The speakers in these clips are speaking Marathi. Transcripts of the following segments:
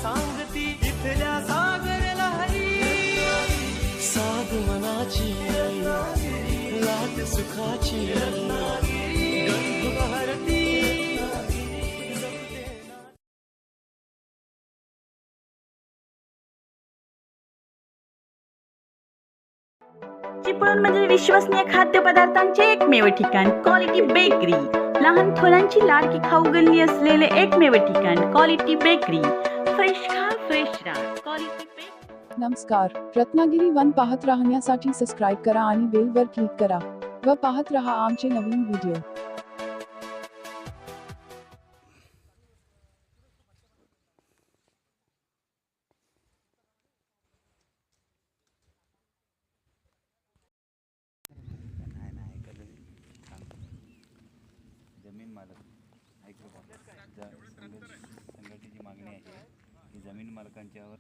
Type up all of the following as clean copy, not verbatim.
सांगती इथल्या सागर लहरी, साध मनाची लाट सुखाची गंध बहरती. चिपळूण म्हणजे विश्वसनीय खाद्यपदार्थांचे एकमेव ठिकाण क्वालिटी बेकरी. लहान थोरांची लाडकी खाऊ गल्ली असलेले एकमेव ठिकाण क्वालिटी बेकरी. फ्रेश खा, फ्रेश राहा. Quality bakery. नमस्कार. रत्नागिरी वन पाहत राहण्यासाठी सबस्क्राईब करा आणि बेल वर क्लिक करा व पाहत रहा आमचे नवीन व्हिडिओ. जमीन मालक संघटनेची मागणी आहे की जमीन मालकांच्यावर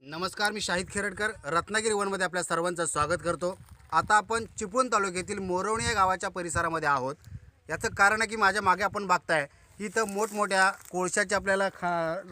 नमस्कार, मी शाहिद खेरडकर रत्नागिरी वनमध्ये आपल्या सर्वांचं स्वागत करतो. आता आपण चिपळूण तालुक्यातील मोरवणी या गावाच्या परिसरामध्ये आहोत. याचं कारण आहे की माझ्या मागे आपण बघताय इथं मोठमोठ्या कोळशाचे आपल्याला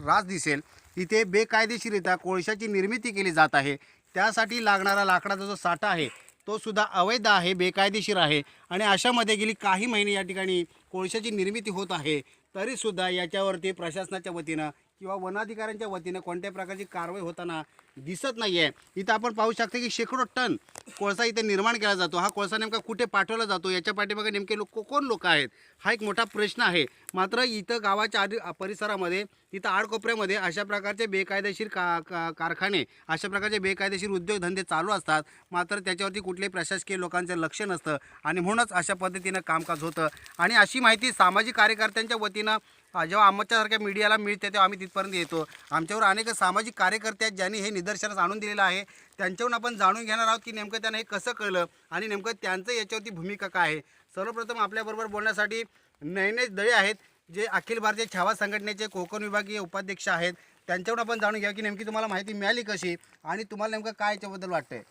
रास दिसेल. इथे बेकायदेशीरित्या कोळशाची निर्मिती केली जात आहे. त्यासाठी लागणारा लाकडाचा जो साठा आहे तो सुद्धा अवैध आहे, बेकायदेशीर आहे. आणि अशामध्ये गेली काही महिने या ठिकाणी कोळशाची निर्मिती होत आहे. तरीसुद्धा याच्यावरती प्रशासनाच्या वतीनं किंवा वनाधिकाऱ्यांच्या वतीनं कोणत्या प्रकारची कारवाई होताना दिसत नाही आहे. इथं आपण पाहू शकतो की शेकडो टन कोळसा इथे निर्माण केला जातो. हा कोळसा नेमका कुठे पाठवला जातो, याच्या पाठीमागे नेमके कोण लोक आहेत, हा एक मोठा प्रश्न आहे. मात्र इथं गावाच्या परिसरामध्ये इथं आडकोपऱ्यामध्ये अशा प्रकारचे बेकायदेशीर कारखाने, अशा प्रकारचे बेकायदेशीर उद्योगधंदे चालू असतात. मात्र त्याच्यावरती कुठल्याही प्रशासकीय लोकांचं लक्ष नसतं आणि म्हणूनच अशा पद्धतीनं कामकाज होतं. आणि अशी माहिती सामाजिक कार्यकर्त्यांच्या वतीनं जेव्हा आमच्यासारख्या मीडियाला मिळते तेव्हा आम्ही तिथपर्यंत येतो. आमच्यावर अनेक सामाजिक कार्यकर्ते आहेत ज्यांनी हे निदर्शनास आणून दिलेलं आहे. त्यांच्यावरून आपण जाणून घेणार आहोत की नेमकं त्यांना हे कसं कळलं आणि नेमकं त्यांचं याच्यावरती भूमिका काय आहे. सर्वप्रथम आपल्याबरोबर बोलण्यासाठी नयनेश दळे आहेत, जे अखिल भारतीय छावा संघटनेचे कोकण विभागीय उपाध्यक्ष आहेत. त्यांच्यावरून आपण जाणून घ्या की नेमकी तुम्हाला माहिती मिळाली कशी आणि तुम्हाला नेमकं काय याच्याबद्दल वाटतंय.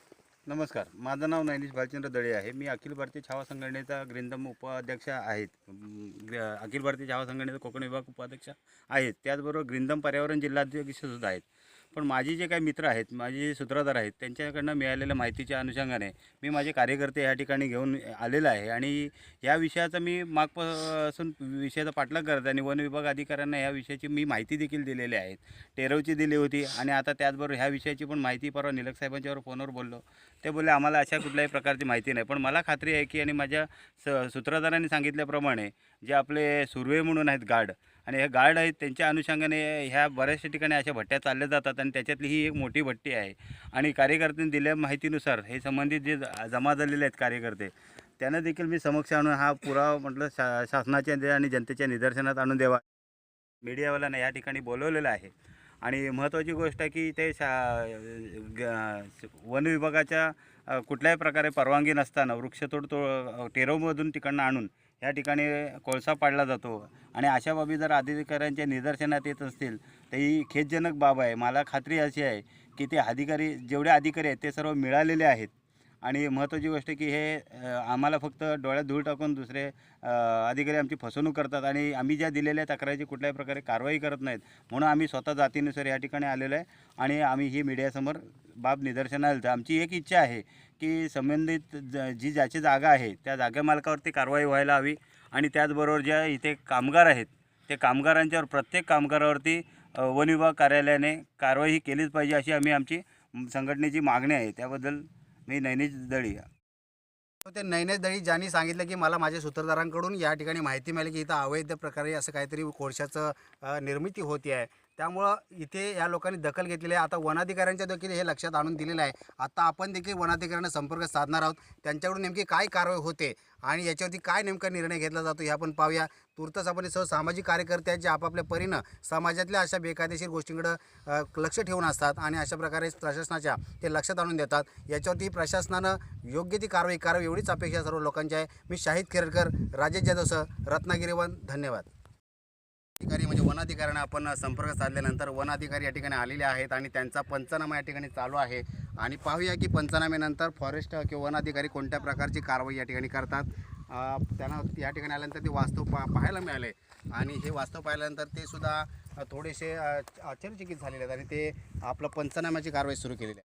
नमस्कार, माझं नाव नैनिश भालचंद्र दळे आहे. मी अखिल भारतीय छावा संघटनेचा ग्रिंदम उपाध्यक्ष आहेत. अखिल भारतीय छावा संघटनेचा कोकण विभाग उपाध्यक्ष आहेत. त्याचबरोबर ग्रिंदम पर्यावरण जिल्हाध्यक्षसुद्धा आहेत. पण माझे जे काही मित्र आहेत, माझे जे सूत्रधार आहेत, त्यांच्याकडनं मिळालेल्या माहितीच्या अनुषंगाने मी माझे कार्यकर्ते या ठिकाणी घेऊन आलेला आहे. आणि या विषयाचा मी मागपासून विषयाचा पाठलाग करत आणि वन विभाग अधिकाऱ्यांना या विषयाची मी माहिती देखील दिलेली आहे. टेरवची दिली होती आणि आता त्याचबरोबर ह्या विषयाची पण माहिती परवा निलक साहेबांच्यावर फोनवर बोललो. ते बोलले आम्हाला अशा कुठल्याही प्रकारची माहिती नाही. पण मला खात्री आहे की आणि माझ्या सूत्रधारांनी सांगितल्याप्रमाणे जे आपले सुर्वे म्हणून आहेत गार्ड, आणि हे गार्ड आहेत, त्यांच्या अनुषंगाने ह्या बऱ्याचशा ठिकाणी अशा भट्ट्या चालल्या जातात आणि त्याच्यातली ही एक मोठी भट्टी आहे. आणि कार्यकर्त्यांनी दिलेल्या माहितीनुसार हे संबंधित जे जमा झालेले आहेत कार्यकर्ते, त्यांना देखील मी समक्ष आणून हा पुरावा म्हटलं शासनाच्या आणि जनतेच्या निदर्शनात आणून द्यावा. मीडियावाल्यांना या ठिकाणी बोलवलेलं आहे. आणि महत्त्वाची गोष्ट आहे की ते वन विभागाच्या कुठल्याही प्रकारे परवानगी नसताना वृक्षतोड टेरवमधून तिकडनं आणून या ठिकाणी कोळसा पाडला जातो. आणि अशा बाबी जर अधिकाऱ्यांच्या निदर्शनात येत असतील तर ही खेदजनक बाब आहे. मला खात्री अशी आहे की ते अधिकारी, जेवढे अधिकारी आहेत ते सर्व मिळालेले आहेत. आणि महत्त्वाची गोष्ट की हे आम्हाला फक्त डोळ्यात धूळ टाकून दुसरे अधिकारी आमची फसवणूक करतात आणि आम्ही ज्या दिलेल्या तक्रारीची कुठल्याही प्रकारे कारवाई करत नाहीत. म्हणून आम्ही स्वतः जातीनुसार या ठिकाणी आलेलो आहे आणि आम्ही ही मीडियासमोर बाब निदर्शनाला येते. आमची एक इच्छा आहे की संबंधित ज्याची जागा आहे त्या जागा मालकावरती कारवाई व्हायला हवी. आणि त्याचबरोबर ज्या इथे कामगार आहेत ते कामगारांच्यावर, प्रत्येक कामगारावरती वन विभाग कार्यालयाने कारवाई ही केलीच पाहिजे, अशी आमची संघटनेची मागणी आहे. त्याबद्दल मी नैनिश दळी. ते नयनेश दळी ज्यांनी सांगितलं की मला माझ्या सूत्रधारांकडून या ठिकाणी माहिती मिळाली की इथं अवैध प्रकारे असं काहीतरी कोळशाचं निर्मिती होती आहे. त्यामुळं इथे या लोकांनी दखल घेतलेली आहे. आता वनाधिकाऱ्यांच्या देखील हे लक्षात आणून दिलेलं आहे. आता आपण देखील वनाधिकाऱ्यांना संपर्क साधणार आहोत. त्यांच्याकडून नेमकी काय कारवाई होते आणि याच्यावरती काय नेमका निर्णय घेतला जातो हे आपण पाहूया. तुर्तच आपण सर्व सामाजिक कार्यकर्ते आहेत जे आपापल्या परीनं समाजातल्या अशा बेकायदेशीर गोष्टींकडं लक्ष ठेवून असतात आणि अशा प्रकारे प्रशासनाच्या ते लक्षात आणून देतात. याच्यावरती प्रशासनानं योग्य ती कारवाई करावी एवढीच अपेक्षा सर्व लोकांची आहे. मी शाहिद खेरडकर, राजेश जाधवसह रत्नागिरी वन. धन्यवाद. अधिकारी म्हणजे वनाधिकाऱ्यांना आपण संपर्क साधल्यानंतर वनाधिकारी या ठिकाणी आलेले आहेत आणि त्यांचा पंचनामा या ठिकाणी चालू आहे. आणि पाहूया की पंचनाम्यानंतर फॉरेस्ट किंवा वनाधिकारी कोणत्या प्रकारची कारवाई या ठिकाणी करतात. त्यांना या ठिकाणी आल्यानंतर ते वास्तव पाहायला मिळाले आणि हे वास्तव पाहिल्यानंतर ते सुद्धा थोडेसे आश्चर्यचकित झालेले आहेत आणि ते आपलं पंचनाम्याची कारवाई सुरू केलेली आहे.